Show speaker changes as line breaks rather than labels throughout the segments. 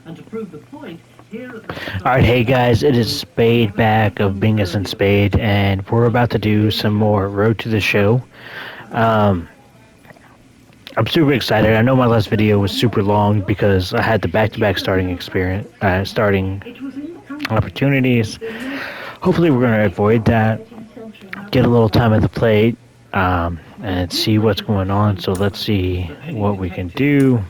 Alright, hey guys, it is Spade back of Bingus and Spade, and we're about to do some more Road to the Show. Um, I'm super excited. I know my last video was super long because I had the back-to-back starting opportunities. Hopefully we're going to avoid that, get a little time at the plate, and see what's going on. So let's see what we can do.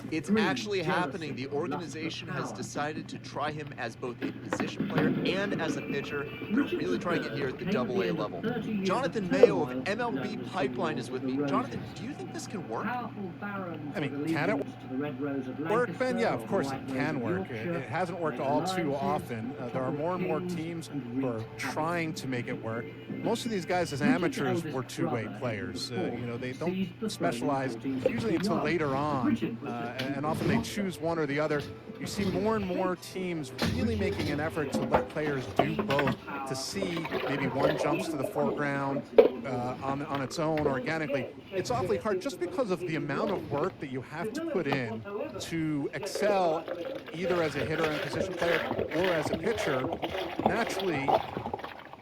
It's actually happening. The organization has decided to try him as both a position player and as a pitcher. They're really trying it here at the Double-A level. Jonathan Mayo of MLB Pipeline is with me. Jonathan, do you think this can work?
I mean, can it work, Ben? Yeah, of course it can work. It hasn't worked all too often. There are more and more teams who are trying to make it work. Most of these guys as amateurs were two-way players. They don't specialize usually until later on, and often they choose one or the other. You see more and more teams really making an effort to let players do both, to see maybe one jumps to the foreground on its own organically. It's awfully hard just because of the amount of work that you have to put in to excel either as a hitter and position player or as a pitcher. Naturally,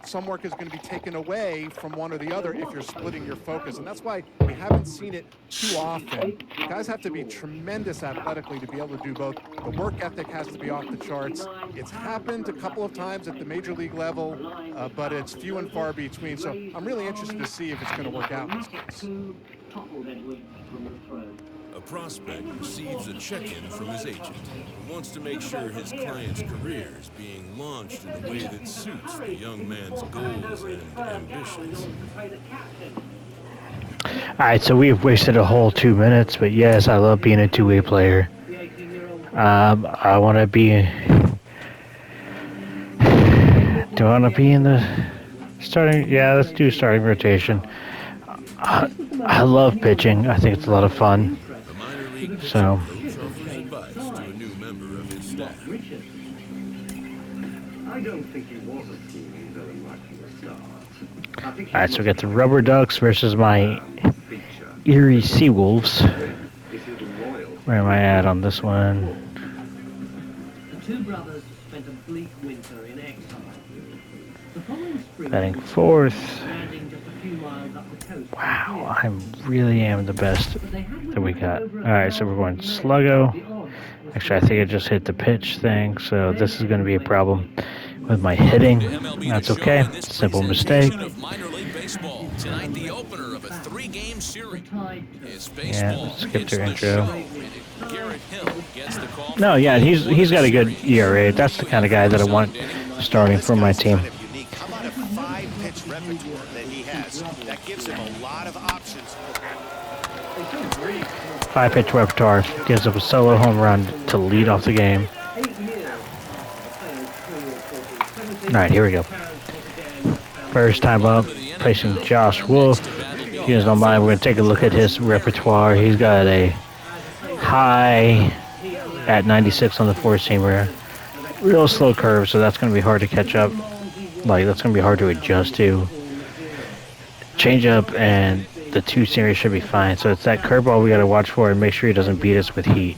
some work is going to be taken away from one or the other if you're splitting your focus, and that's why we haven't seen it too often. Guys have to be tremendous athletically to be able to do both. The work ethic has to be off the charts. It's happened a couple of times at the major league level, but it's few and far between, so I'm really interested to see if it's going to work out in this case.
A prospect receives a check-in from his agent who wants to make sure his client's career is being launched in a way that suits the young man's goals and ambitions.
Alright, so we've wasted a whole 2 minutes, but yes, I love being a two-way player. I want to be... Do I want to be in the starting? Yeah, let's do starting rotation. I love pitching. I think it's a lot of fun. So, alright, so we got the Rubber Ducks versus my Erie Seawolves. Where am I at on this one? Batting fourth. Wow, I really am the best that we got. Alright, so we're going Sluggo. Actually, I think I just hit the pitch thing, so this is going to be a problem with my hitting. That's okay. Simple mistake. Yeah, let's skip their intro. No, yeah, he's got a good ERA. That's the kind of guy that I want starting for my team.
How about a 5-pitch repertoire that he has? That gives him a lot of options.
5-pitch repertoire gives up a solo home run to lead off the game. Alright, here we go. First time up, facing Josh Wolf. If you guys don't mind, we're going to take a look at his repertoire. He's got a high at 96 on the four-seamer. Real slow curve, so that's going to be hard to catch up. Like, that's going to be hard to adjust to. Change up and the two-seamer should be fine. So it's that curveball we got to watch for and make sure he doesn't beat us with heat.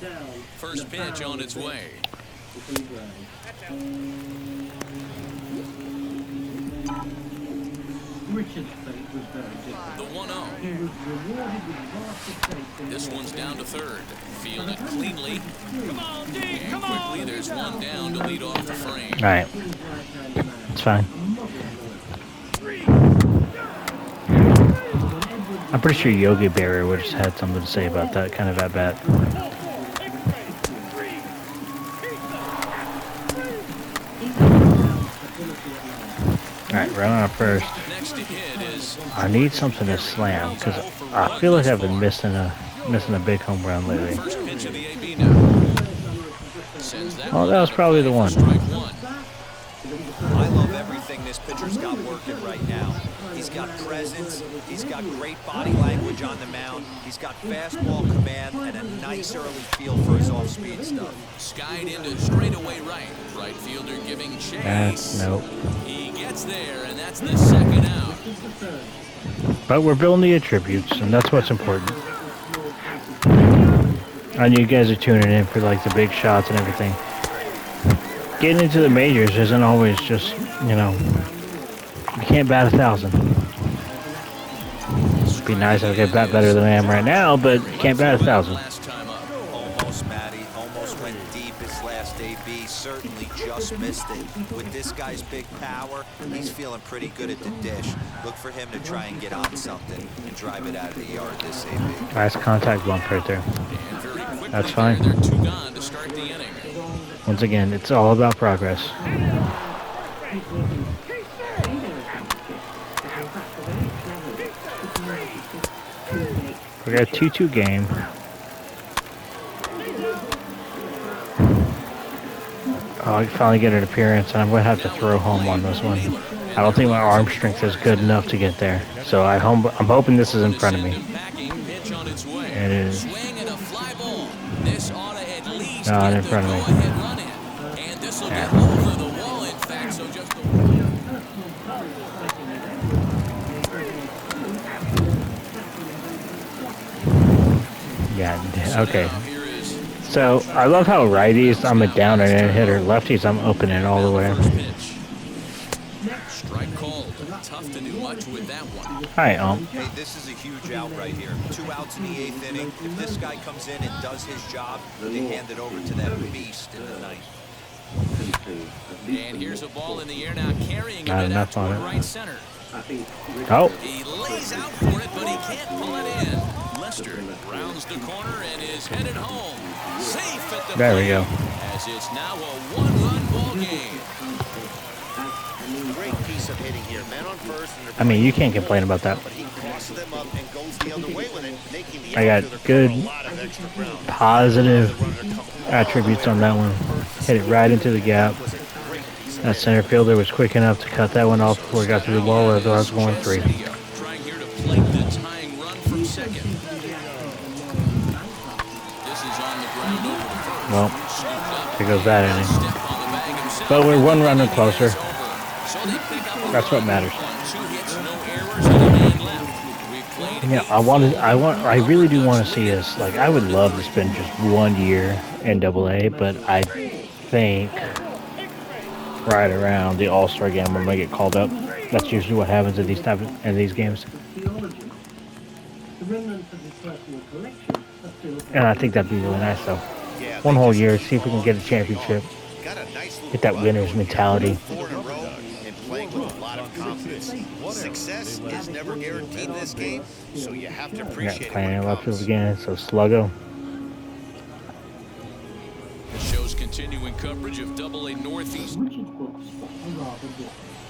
First pitch on its way. The 1-0. This one's down to third. Field it cleanly. Come on, D, and quickly there's one down to lead off the frame.
All right. It's fine. I'm pretty sure Yogi Berra would have had something to say about that kind of at-bat. Alright, right on first. I need something to slam, because I feel like I've been missing a big home run lately. Oh, that was probably the one.
I love everything this pitcher's got working right now. He's got presence, he's got great body language on the mound, he's got fastball command, and a nice early feel for his off-speed stuff.
Skied into straightaway right. Right fielder giving chase.
Nope.
He gets there, and that's the second out.
But we're building the attributes, and that's what's important. I know you guys are tuning in for like the big shots and everything. Getting into the majors isn't always just, you know, you can't bat 1,000. It'd be nice if I could bat better than I am right now, but you can't bat 1,000.
Almost, Matty. Almost went deep his last AB. Certainly just missed it. With this guy's big power, he's feeling pretty good at the dish. Look for him to try and get on something and drive it out of the yard this AB.
Nice contact bump right there. That's fine. Once again, it's all about progress. We got a 2-2 game. Oh, I finally get an appearance, and I'm going to have to throw home on this one. I don't think my arm strength is good enough to get there. So I'm hoping this is in front of me. It is. Not in front of me. Yeah. Yeah, okay. So, I love how righties, I'm a down and in hitter. Lefties, I'm opening all the way.
Strike called. Tough to do much with that one.
Hi,
Hey, this is a huge out right here. 2 outs in the 8th inning. If this guy comes in and does his job, they hand it over to that beast in the 9th.
And here's a ball in the air now, carrying it
Not
out
enough on
toward
it.
right center.
Oh,
He lays out for it, but he can't pull it in. Lester rounds the corner and is headed home. Safe at the
there we
plate,
go.
as it's now a 1-run ball game.
Great piece of hitting here. Man on first.
I mean, you can't complain about that.
But he crosses them up and goes the other way with it, making the
I got
outfielder
good,
cover a lot of extra ground.
positive attributes on that one. Hit it right into the gap. That center fielder was quick enough to cut that one off before it got through the wall, otherwise I was going 3.
Trying here to plate the tying run from second. This is on the ground over the first.
Well,
Scooped up.
there goes that inning.
Step on the bag himself.
But we're 1 run closer.
So they pick up a
That's what
run.
matters.
2 hits, no errors, and a man left. We've played
Yeah, I really do want to see us. Like, I would love to spend just 1 year in AA, but I think right around the All-Star game when I get called up. That's usually what happens in these games. And I think that'd be really nice, though.
Yeah,
1 whole year, see if we can get a championship.
got a nice
Get that winner's mentality.
4 in a row and playing with a lot of confidence. Success is never guaranteed in this game, so you have to
Yeah,
appreciate
playing
it
in
when
left
it
field
comes.
again, so Sluggo.
The show's continuing coverage of AA Northeast.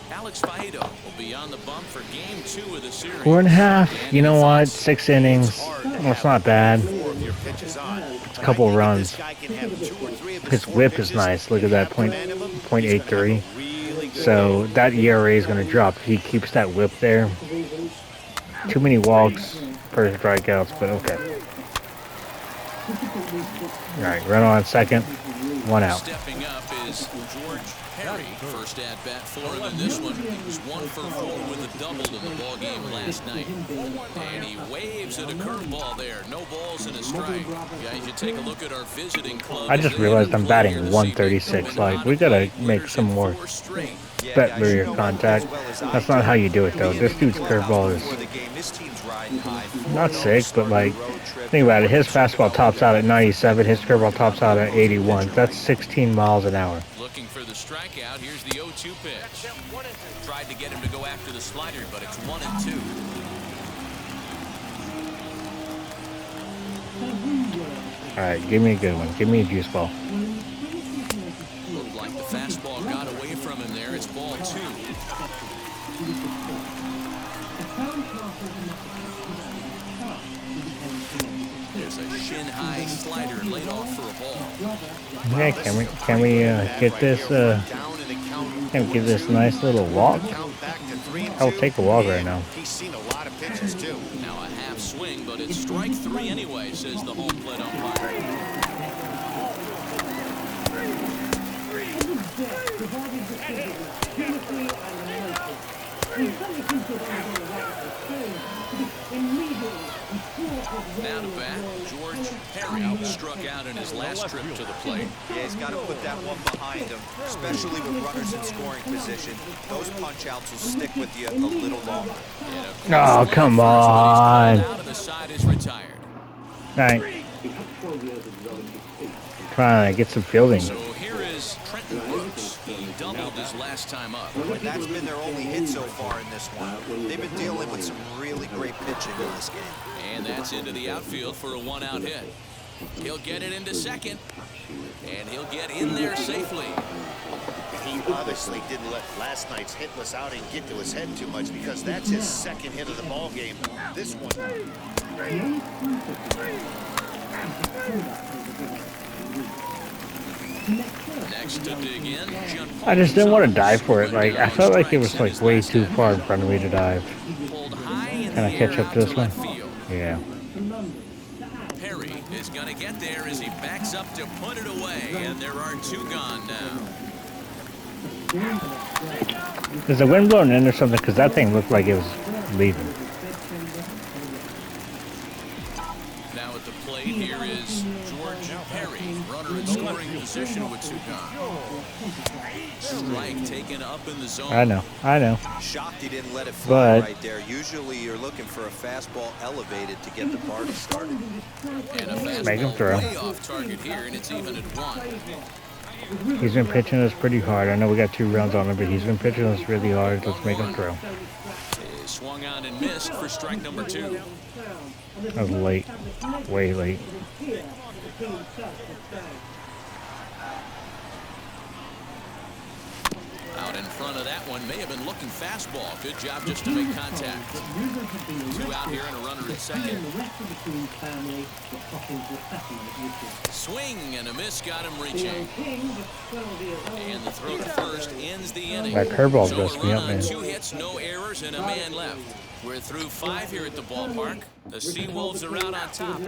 Alex Faedo will be on the bump for game 2 of the series.
4.5. You know what? 6 innings. Well, it's not bad. It's a couple runs. His whip is nice. Look at that, .83. So that ERA is going to drop if he keeps that whip there. Too many walks per strikeouts, but okay. All right, run on second. 1 out.
Stepping up is George Perry. First at bat for him in this one. He was 1 for 4 with a double in the ball game last night. And he waves at a curveball there. No balls and a strike. Guys, you take a look at our visiting club.
I just realized I'm batting 136. Like, we got to make some more bet barrier contact. That's not how you do it, though. This dude's curveball is not sick, but like, think about it. His fastball tops out at 97. His curveball tops out at 81. That's 16 miles an hour.
Looking for the strikeout. Here's the 0-2 pitch. Tried to get him to go after the slider, but it's 1-2.
All right, give me a good one. Give me a juice ball.
Looked like the fastball got away from him there. It's ball 2. There's a shin-high slider laid off for a ball.
Yeah, can we get this? Can we give this nice little walk? I'll take a walk right now.
He's seen a lot of pitches too.
Now a half swing, but it's strike 3 anyway, says the home plate umpire. Now to bat, George Perry struck out in his last trip to the plate.
Yeah, he's got to put that one behind him, especially with runners in scoring position. Those punch-outs will stick with you a little longer.
Oh, come on.
Out of the side is retired.
All right. Trying to get some fielding.
So here is Trenton Brooks. He doubled his last time up.
And that's been their only hit so far in this one. They've been dealing with some really great pitching in this game.
And that's into the outfield for a one-out hit. He'll get it into second. And he'll get in there safely.
He obviously didn't let last night's hitless outing get to his head too much because that's his second hit of the ball game. This one.
Next to dig in,
I just didn't want to dive for it. Like, I felt like it was like way too far in front of me to dive. Can I catch up to this one? Yeah.
Perry is going to get there as he backs up to put it away, and there are two gone now.
Is the wind blowing in or something? Because that thing looked like it was leaving.
Now at the plate here is George Perry, runner in scoring position with two gone. Strike taken up in the zone.
I know.
Shocked he didn't let it fly
But
right there. Usually you're looking for a fastball elevated to get the party started.
And a fastball
Make him throw.
way off target here, and it's even at one.
he's been pitching us pretty hard. I know we got 2 rounds on him, but he's been pitching us really hard. Let's make him throw.
He swung on and missed for strike number 2.
That was late. Way late.
Out in front of that one, may have been looking fastball. Good job just to make contact. 2 out here and a runner at second. Swing and a miss got him reaching. And the throw to first ends the inning.
That curveball's
So
messed
a
me
run
up,
on
man.
2 hits, no errors, and a man left. We're through 5 here at the ballpark. The Seawolves are out on top.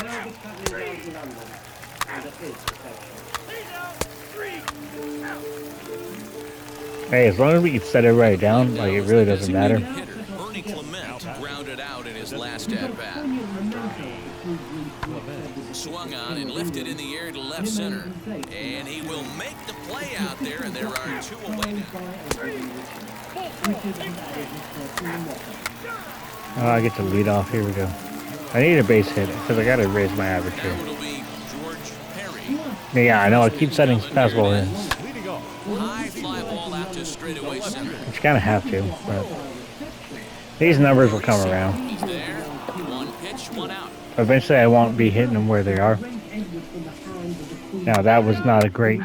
Hey, as long as we can set everybody down, like it really doesn't matter.
Bernie Clement grounded out in his last at bat. Swung on and lifted in the air to left center. And he will make the play out there, and there are 2 away now.
Oh, I get to lead off. Here we go. I need a base hit because I got to raise my average
Now
here.
it'll be George Perry.
Yeah, I know. I keep setting fastball in.
High fly ball out to straightaway center.
But you kind of have to. But these numbers will come around.
He's there. 1 pitch, 1 out.
Eventually, I won't be hitting them where they are. Now, that was not a great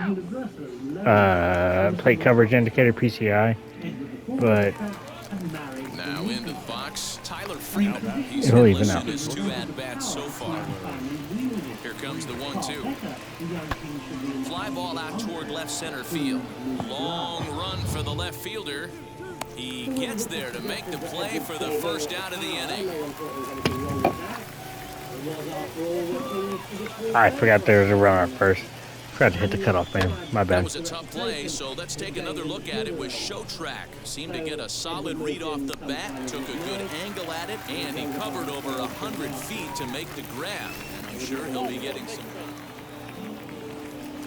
plate coverage indicator, PCI. But
Now into the box, Tyler Freeman. He's
It'll
hitless
even out.
in his 2 at-bats so far. Here comes the 1-2. Fly ball out toward left center field. Long run for the left fielder. He gets there to make the play for the first out of the inning.
I forgot there was a runner first. Forgot to hit the cutoff, man. My
That
bad.
was a tough play, so let's take another look at it with Show Track. Seemed to get a solid read off the bat, took a good angle at it, and he covered over 100 feet to make the grab. And I'm sure he'll be getting some.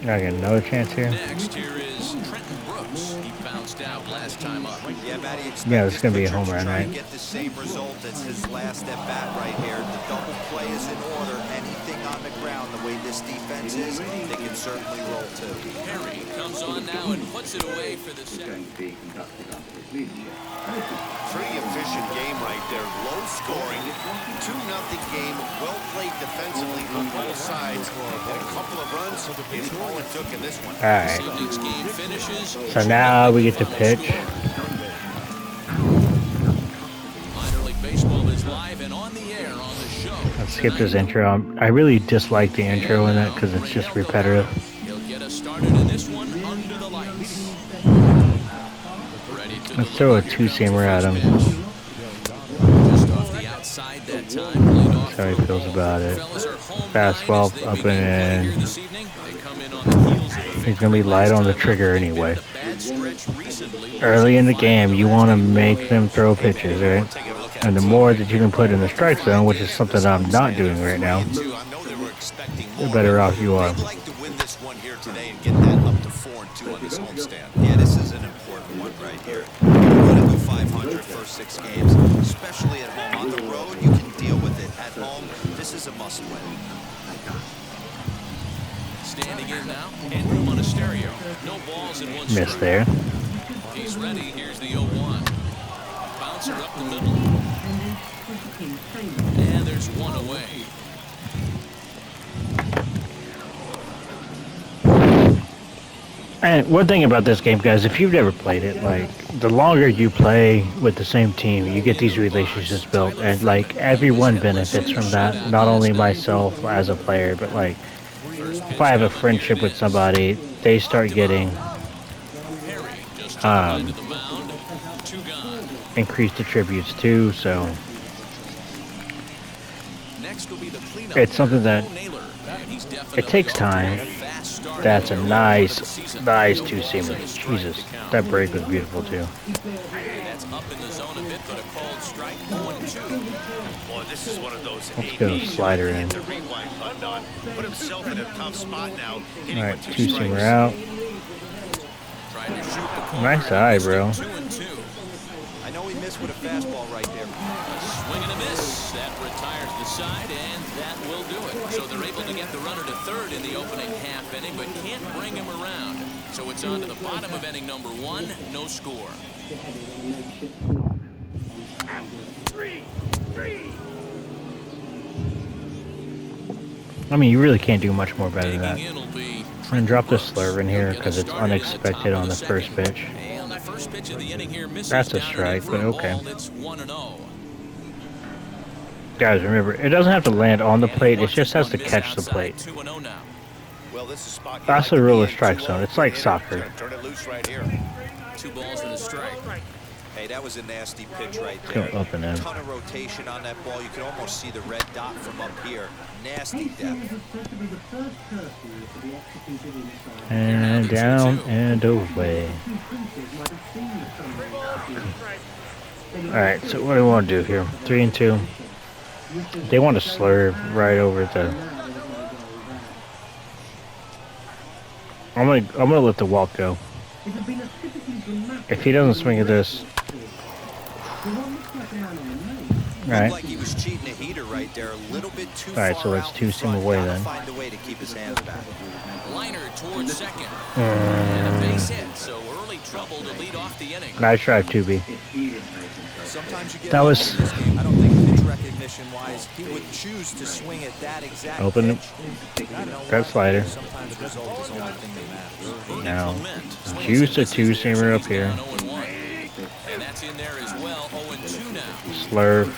I get another chance here.
Next, here is Trenton Brooks. He bounced out last time up.
Yeah, Matty, expect
Yeah, it's
this
gonna be a
pitcher
home
to
run,
try
right?
and get the same result as his last at bat right here. The double play is in order. Anything on the ground, the way this defense is, they can certainly roll too.
Perry comes on now and puts it away for the second.
Pretty efficient game right there. Low scoring, 2-0 game. Well played defensively on both sides. And a couple of runs is all it took in this one.
All right.
This evening's game finishes.
So now we get to pitch.
Minor League Baseball is live and on the air on the show.
Let's skip this intro. I really dislike the intro in it because it's just repetitive.
He'll get us started in this one under the lights. Ready to
Let's throw a
deliver. Here
two-seamer
comes
at
the
him.
first pitch. Just off the outside that time. Played off
That's how he
the
feels
ball.
about it.
Fellas are home
Fastball
nine as they
up
begin play
and
here
in.
this evening. They come in on the heels of a
He's gonna be
victory
light
last
on the
time,
trigger
but they've
anyway.
been a bad that stretch recently.
Early in the game, you want to make them throw pitches, right? And the more that you can put in the strike zone, which is something that I'm not doing right now, the better off you are.
They'd like to win this one here today and get that up to 4-2 on this homestand. Yeah, this is an important one right here. You want to go 500 first 6 games, especially at home. On the road, you can deal with it. At home, this is a must-win.
Standing in now, and room on a stereo. No balls in one strike.
Missed there.
He's ready. Here's the 0-1. Bouncer up the middle. And there's one away.
And one thing about this game, guys, if you've never played it, like, the longer you play with the same team, you get these relationships built, and, like, everyone benefits from that. Not only myself as a player, but, like, if I have a friendship with somebody, they start getting increased attributes too, so it's something that it takes time. That's a nice two-seamer. Jesus, that break was beautiful too.
That's up in the zone a bit, but a called strike. 0-2.
Boy, this is one of those
Let's go slider in.
the rewind button on. Put himself in a tough spot now.
All right, two-seamer out.
Trying to shoot the corner.
Nice eye, bro.
2-2.
I know he missed with a fastball right there.
Swing and a miss. That retires the side, and that will do it. So they're able to get the runner to third in the opening half inning, but can't bring him around. So it's on to the bottom of inning number 1. No score.
3.
I mean, you really can't do much more better than that.
Taking in will be
I'm gonna drop the slurve in here because it's unexpected on the first pitch.
And the first pitch of the inning here misses.
That's a
down
strike,
for
but
a
okay.
ball. It's 1-0.
Guys, remember, it doesn't have to land on the plate, it just has to catch the plate.
2-0 now.
Well, this is spot
That's the rule of strike zone. It's like soccer.
Turn it loose right here.
2 balls and a strike.
Hey, that was a nasty pitch right
Go
there.
up and in.
Ton of rotation on that ball. You can almost see the red dot from up here. Nasty depth.
And down and away. Alright, so what do we want to do here? 3-2. They want to slurve right over the... I'm gonna let the walk go. If he doesn't swing at this... Alright.
Like he was cheating a heater right there. A little bit too
Alright, so
far
let's
out in
two-seam
front.
away
Gotta
then.
find a way to keep his hands back.
Liner towards second. And a base hit, so early trouble to lead off the inning.
Nice drive, 2B.
Sometimes you get
That was...
in this game. I don't think pitch recognition-wise, he would choose to swing at that exact
Open
pitch.
that slider.
Sometimes the result is the only thing that matters.
Now, juice a two-seamer up here.
And that's in there as well. 0-2 now.
Slurve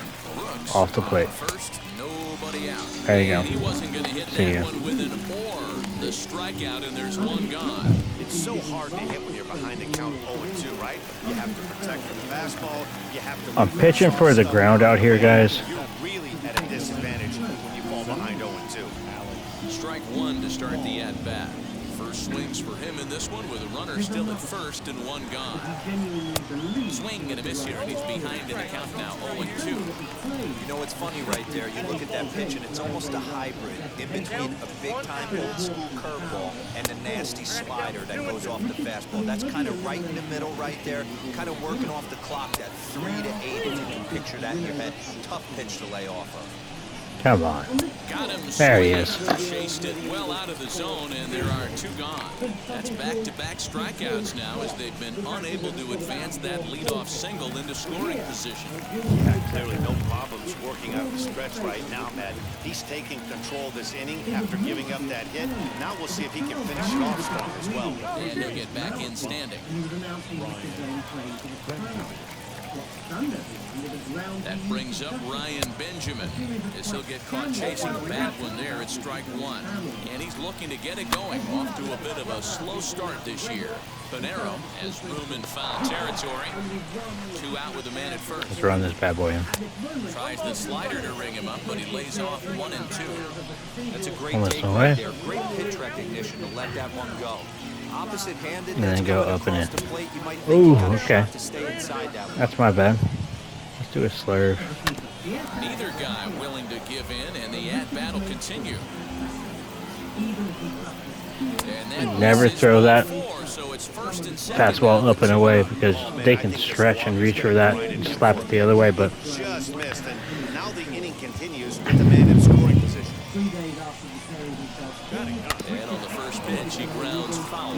off the plate.
First, nobody out.
There you go.
He wasn't going to hit
See ya.
that one with an or the strikeout, and there's one gone.
It's so hard to hit when you're behind the count 0-2, right? You have to protect your fastball. You have to...
I'm pitching for the ground out here, guys.
You're really at a disadvantage when you fall behind 0-2.
Strike one to start the at-bat. First swings for him in this one with a runner still at first and one gone. Swing and a miss here, and he's behind in the count now, 0-2.
You know, it's funny right there. You look at that pitch, and it's almost a hybrid in between a big-time old-school curveball and a nasty slider that goes off the fastball. That's kind of right in the middle right there, kind of working off the clock, that 3 to 8, if you can picture that in your head. Tough pitch to lay off of.
Come on.
Got him.
There he is.
Chased it well out of the zone, and there are 2 gone. That's back-to-back strikeouts now as they've been unable to advance that leadoff single into scoring position.
Clearly no problems working out the stretch right now, Matt. He's taking control of this inning after giving up that hit. Now we'll see if he can finish it off strong as well.
And he'll get back in standing. That brings up Ryan Benjamin as he'll get caught chasing a bad one there at strike one. And he's looking to get it going, off to a bit of a slow start this year. Panero has room in foul territory. 2 out with a man at first.
Let's run this bad boy in.
Tries the slider to ring him up, but he lays off 1 and 2.
That's a great
Almost
take
no
right
way.
there. Great pitch recognition to let that one go. Opposite-handed,
And then
that's
go
coming
up in
across
it.
the plate. You might think
Ooh,
you got a
okay.
shot to stay inside that one.
That's my bad. Let's do a slurve.
Neither guy willing to give in, and the at-bat will continue. And that
Never
misses
throw
ball
that
4, so it's first and second
fastball
now.
up and away because they can stretch and reach for that and slap it the other way, but
Just missed, and now the inning continues with the man in scoring position.
And on the first pitch, he grounds foul.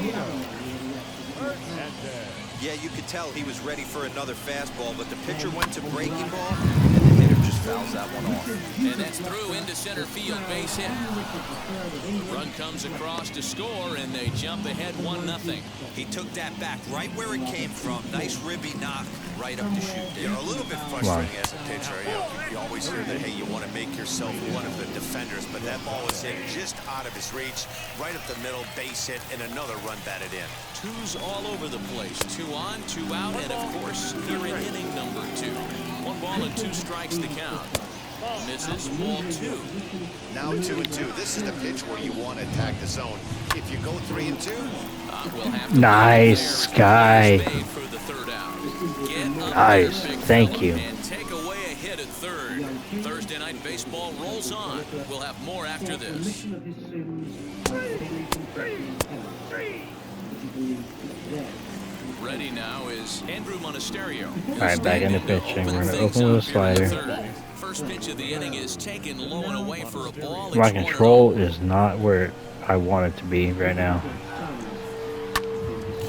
Yeah, you could tell he was ready for another fastball, but the pitcher went to breaking ball, and the hitter just fouls that one off.
And that's through into center field, base hit. Run comes across to score, and they jump ahead 1-0.
He took that back right where it came from. Nice ribby knock right up the chute there.
You're a little bit frustrating as a pitcher. You always hear that, hey, you want to make yourself one of the defenders, but that ball was hit just out of his reach, right up the middle, base hit, and another run batted in.
2's all over the place. 2 on, 2 out, and of course, here in inning number 2. 1 ball and 2 strikes to count. Misses, ball 2.
Now 2-2. This is the pitch where you want to attack the zone. If you go 3-2,
We'll have to
nice
wait
guy.
Spade for the 3rd out. Get up
Nice.
there, big
Thank
fella,
you.
And take away a hit at 3rd. Thursday night baseball rolls on. We'll have more after this. Ready now is Andrew Monasterio.
All right, back into pitching. We're gonna open with a slider.
First pitch of the inning is taken low and away for a ball.
My
It's 1-0.
control is not where I want it to be right now.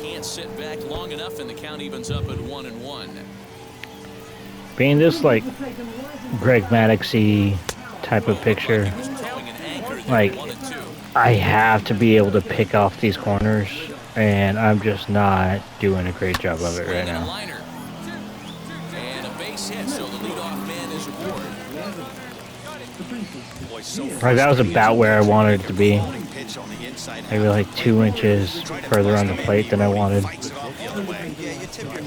Can't sit back long enough, and the count evens up at 1-1.
Being this like Greg Maddox-y type of picture,
He was throwing an anchor there,
like
1-2.
I have to be able to pick off these corners, and I'm just not doing a great job of it right
Swing and a
now.
liner. And a base hit, so the leadoff man is aboard.
boy, so
Like that was about where I wanted it to be.
pitch on the inside.
Maybe like 2 inches further on the plate than I wanted.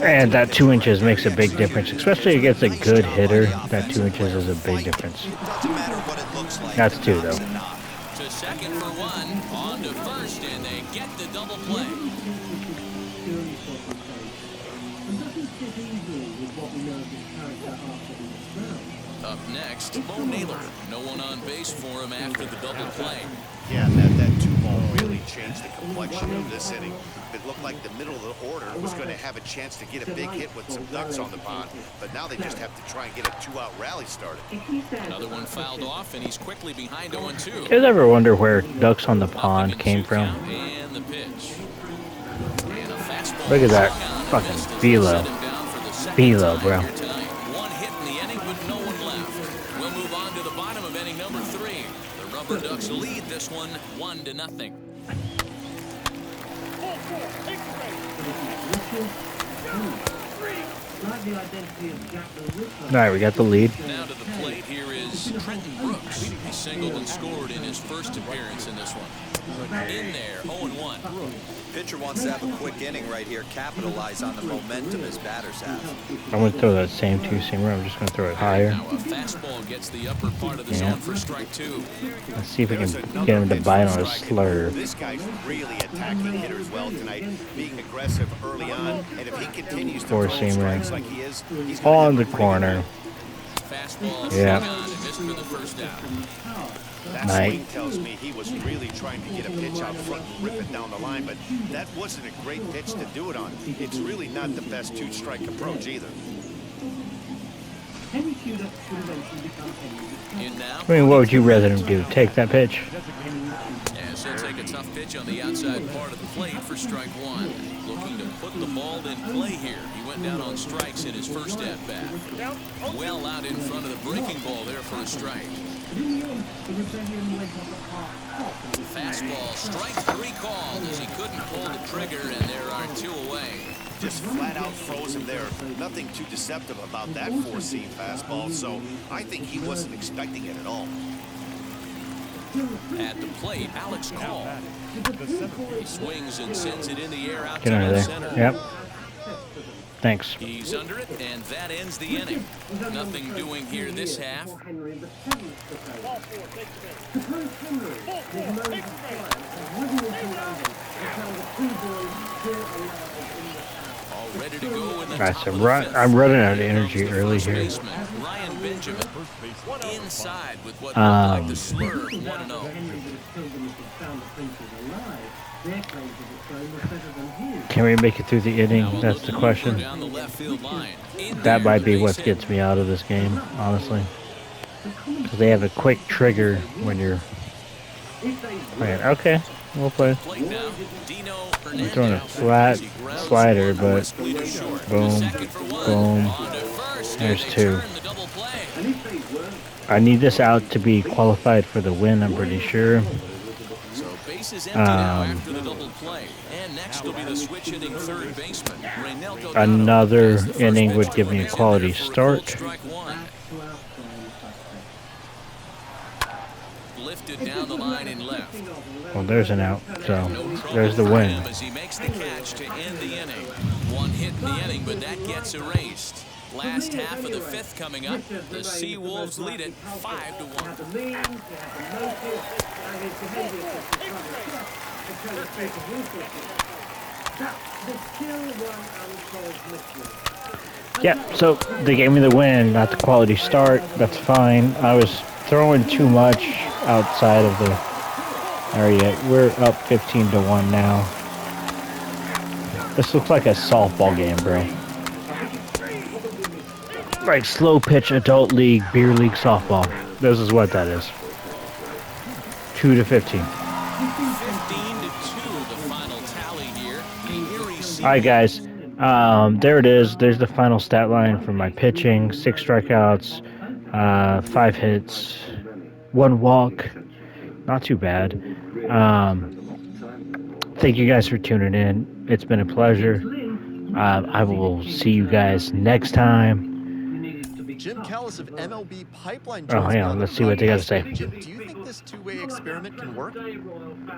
And that 2 inches makes a big difference, especially against a good hitter. That 2 inches is a big difference.
Doesn't matter what it looks like.
That's 2 though.
To second for 1, on to first, and they get the double play. Up next, Mo Naylor. No one on base for him after the double play.
Yeah, that 2-ball really changed the complexion of this inning. It looked like the middle of the order was going to have a chance to get a big hit with some ducks on the pond, but now they just have to try and get a 2-out rally started.
Another one fouled off, and he's quickly behind 0-2.
You guys ever wonder where ducks on the pond came from?
And the pitch. And a fastball.
Look at that
swung on and
fucking
missed as
velo.
they set him down for the second
Velo,
time
bro.
here tonight. 1 hit in the inning with no one left. We'll move on to the bottom of inning number 3. The Rubber Ducks lead this one 1-0.
All right, we got the lead.
Now to the plate, here is Trenton Brooks. He singled and scored in his first appearance in this one. In there, 0-1.
Pitcher wants to have a quick inning right here, capitalize on the momentum his batters have.
I'm going to throw that same 2-seamer. I'm just going to throw it higher.
Now a fastball gets the upper part of the zone for strike 2.
Let's see if we can get him to bite on a slur.
This guy's really attacking hitters well tonight, being aggressive early on, and if he continues to throw
Four-seamer.
strikes like he is, he's gonna
On
have
the
a pretty good
corner.
Fastball
Yeah.
swung on and missed for the first out.
That
Nice.
swing tells me he was really trying to get a pitch out front and rip it down the line, but that wasn't a great pitch to do it on. It's really not the best 2-strike approach either.
In now.
I mean, what would you rather him do? Take that pitch?
As he'll take a tough pitch on the outside part of the plate for strike 1. Looking to put the ball in play here. He went down on strikes in his first at-bat. Well out in front of the breaking ball there for a strike. Fastball, strike 3 called as he couldn't pull the trigger, and there are 2 away.
Just flat out throws him there. Nothing too deceptive about that 4-seam fastball, so I think he wasn't expecting it at all.
At the plate, Alex Call. He swings and sends it in the air out
Get
to
under there.
center.
Yep. Thanks.
He's under it, and that ends the inning. Nothing doing here this half. All ready to go in the
Guys,
top of the fifth.
I'm running out of energy early
First
here.
baseman, Ryan Benjamin. Inside with what looked like the slurve, 1-0.
Can we make it through the inning? That's the question.
Down the left field line.
That might be what gets me out of this game, honestly. Because they have a quick trigger when you're playing. Okay, we'll play. I'm throwing a flat slider, but boom, boom. There's two. I need this out to be qualified for the win, I'm pretty sure.
So bases empty now after the double play. And next will be the switch hitting third baseman.
Another inning would give me a quality start.
Lifted down the line in left.
Well, there's an out, so there's the win.
As he makes the catch to end the inning. One hit in the inning, but that gets erased. Last half of the fifth coming up. The Sea Wolves lead it 5-1.
Yeah, so they gave me the win, not the quality start. That's fine. I was throwing too much outside of the area. We're up 15-1 now. This looks like a softball game, bro. Like slow pitch adult league, beer league softball. This is what that is. 2-15.
15-2, the final tally here.
All right, guys. There it is. There's the final stat line for my pitching. 6 strikeouts, 5 hits, 1 walk. Not too bad. Thank you guys for tuning in. It's been a pleasure. I will see you guys next time.
Jim Callis of MLB Pipeline.
Oh, hang on. Let's see what they got to say.
Jim, do you think this two-way experiment can work?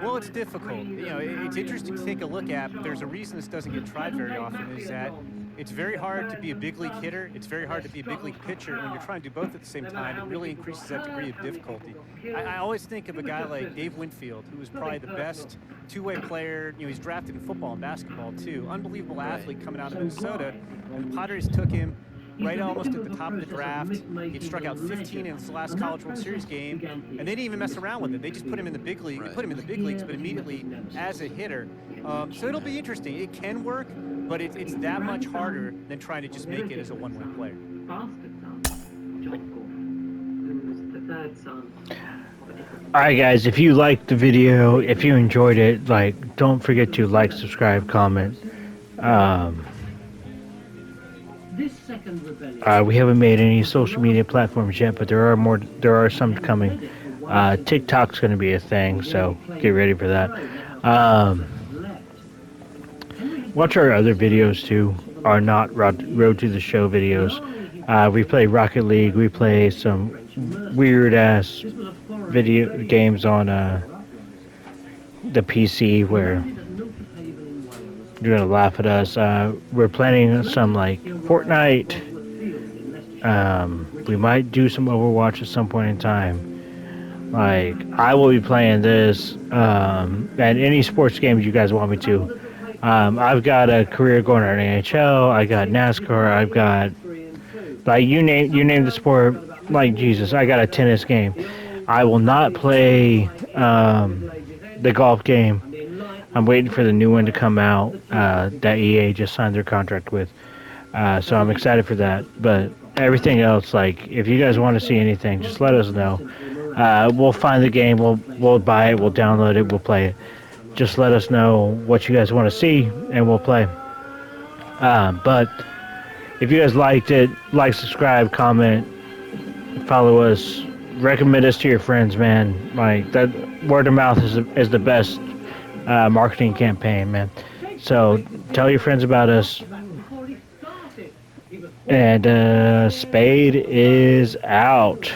Well, it's difficult. You know, it's interesting to take a look at, but there's a reason this doesn't get tried very often, is that it's very hard to be a big league hitter. It's very hard to be a big league pitcher. When you're trying to do both at the same time, it really increases that degree of difficulty. I always think of a guy like Dave Winfield, who was probably the best two-way player. You know, he's drafted in football and basketball, too. Unbelievable athlete coming out of Minnesota. And the Padres took him right almost at the top of the draft. He struck out 15 in his last College World Series game, and they didn't even mess around with it. They just put him in the big league. They put him in the big leagues, but immediately as a hitter. So it'll be interesting. It can work, but it's that much harder than trying to just make it as a one-way player.
All right, guys. If you liked the video, if you enjoyed it, don't forget to like, subscribe, comment. We haven't made any social media platforms yet, but there are more. There are some coming. TikTok's going to be a thing, so get ready for that. Watch our other videos too. Are not Road to the Show videos. We play Rocket League. We play some weird ass video games on the PC where you're gonna laugh at us. We're planning some like Fortnite. We might do some Overwatch at some point in time. Like, I will be playing this, and any sports games you guys want me to. I've got a career going on NHL. I got NASCAR. I've got, like, you name the sport. Like, Jesus, I got a tennis game. I will not play the golf game. I'm waiting for the new one to come out that EA just signed their contract with. So I'm excited for that. But everything else, like, if you guys want to see anything, just let us know. We'll find the game. We'll buy it. We'll download it. We'll play it. Just let us know what you guys want to see, and we'll play. But if you guys liked it, like, subscribe, comment, follow us, recommend us to your friends, man. Like, that word of mouth is the best marketing campaign, man. So tell your friends about us. And Spade is out.